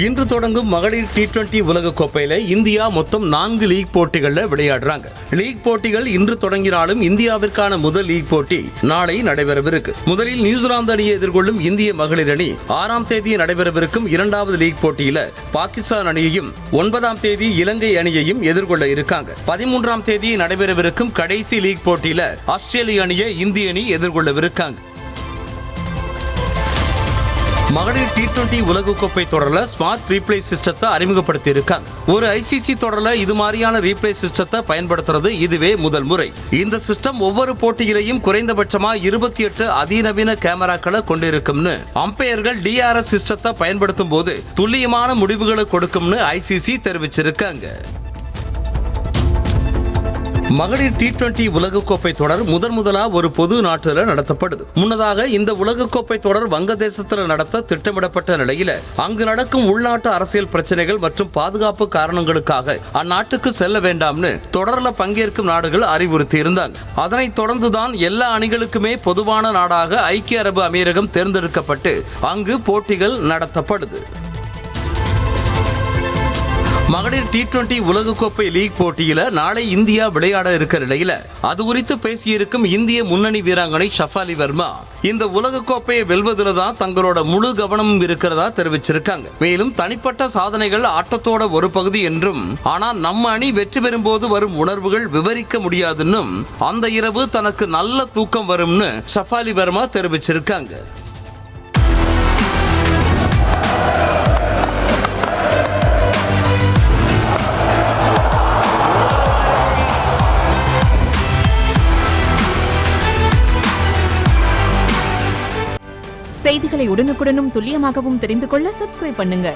இன்று தொடங்கும் மகளிர் T20 உலகக்கோப்பையில இந்தியா மொத்தம் 4 லீக் போட்டிகளில் விளையாடுறாங்க. லீக் போட்டிகள் இன்று தொடங்கினாலும் இந்தியாவிற்கான முதல் லீக் போட்டி நாளை நடைபெறவிருக்கு. முதலில் நியூசிலாந்து அணியை எதிர்கொள்ளும் இந்திய மகளிர் அணி 6ஆம் தேதி நடைபெறவிருக்கும் 2வது லீக் போட்டியில பாகிஸ்தான் அணியையும் 9ஆம் தேதி இலங்கை அணியையும் எதிர்கொள்ள இருக்காங்க. 13ஆம் தேதி நடைபெறவிருக்கும் கடைசி லீக் போட்டியில ஆஸ்திரேலிய அணியை இந்திய அணி எதிர்கொள்ளவிருக்காங்க. மகளிர் T20 உலகக்கோப்பை தொடர்ல ஸ்மார்ட் ரீப்ளே சிஸ்டத்தை அறிமுகப்படுத்தி இருக்காங்க. ஒரு ICC தொடர்ல இது மாதிரியான ரீப்ளே சிஸ்டத்தை பயன்படுத்துறது இதுவே முதல் முறை. இந்த சிஸ்டம் ஒவ்வொரு போட்டியிலையும் குறைந்தபட்சமா 28 அதிநவீன கேமராக்களை கொண்டிருக்கும்னு அம்பையர்கள் DRS சிஸ்டத்தை பயன்படுத்தும் போது துல்லியமான முடிவுகளை கொடுக்கும்னு ICC தெரிவிச்சிருக்காங்க. மகளிர் T20 உலகக்கோப்பை தொடர் முதலா ஒரு பொது நாட்டில் நடத்தப்படுது. முன்னதாக இந்த உலகக்கோப்பை தொடர் வங்கதேசத்தில் நடத்த திட்டமிடப்பட்ட நிலையில அங்கு நடக்கும் உள்நாட்டு அரசியல் பிரச்சனைகள் மற்றும் பாதுகாப்பு காரணங்களுக்காக அந்நாட்டுக்கு செல்ல வேண்டாம்னு தொடர்ல பங்கேற்கும் நாடுகள் அறிவுறுத்தி இருந்தாங்க. அதனைத் தொடர்ந்துதான் எல்லா அணிகளுக்குமே பொதுவான நாடாக ஐக்கிய அரபு அமீரகம் தேர்ந்தெடுக்கப்பட்டு அங்கு போட்டிகள் நடத்தப்படுது. மகளிர் T20 உலகக்கோப்பை லீக் போட்டியில நாளை இந்தியா விளையாட இருக்கிற நிலையில அது குறித்து பேசியிருக்கும் இந்திய முன்னணி வீராங்கனை ஷஃபாலி வர்மா இந்த உலகக்கோப்பையை வெல்வதில் தான் தங்களோட முழு கவனமும் இருக்கிறதா தெரிவிச்சிருக்காங்க. மேலும் தனிப்பட்ட சாதனைகள் ஆட்டத்தோட ஒரு பகுதி என்றும், ஆனால் நம்ம அணி வெற்றி பெறும்போது வரும் உணர்வுகள் விவரிக்க முடியாதுன்னும், அந்த இரவு தனக்கு நல்ல தூக்கம் வரும்னு ஷஃபாலி வர்மா தெரிவிச்சிருக்காங்க. செய்திகளை உடனுக்குடனும் துல்லியமாகவும் தெரிந்து கொள்ள சப்ஸ்கிரைப் பண்ணுங்க.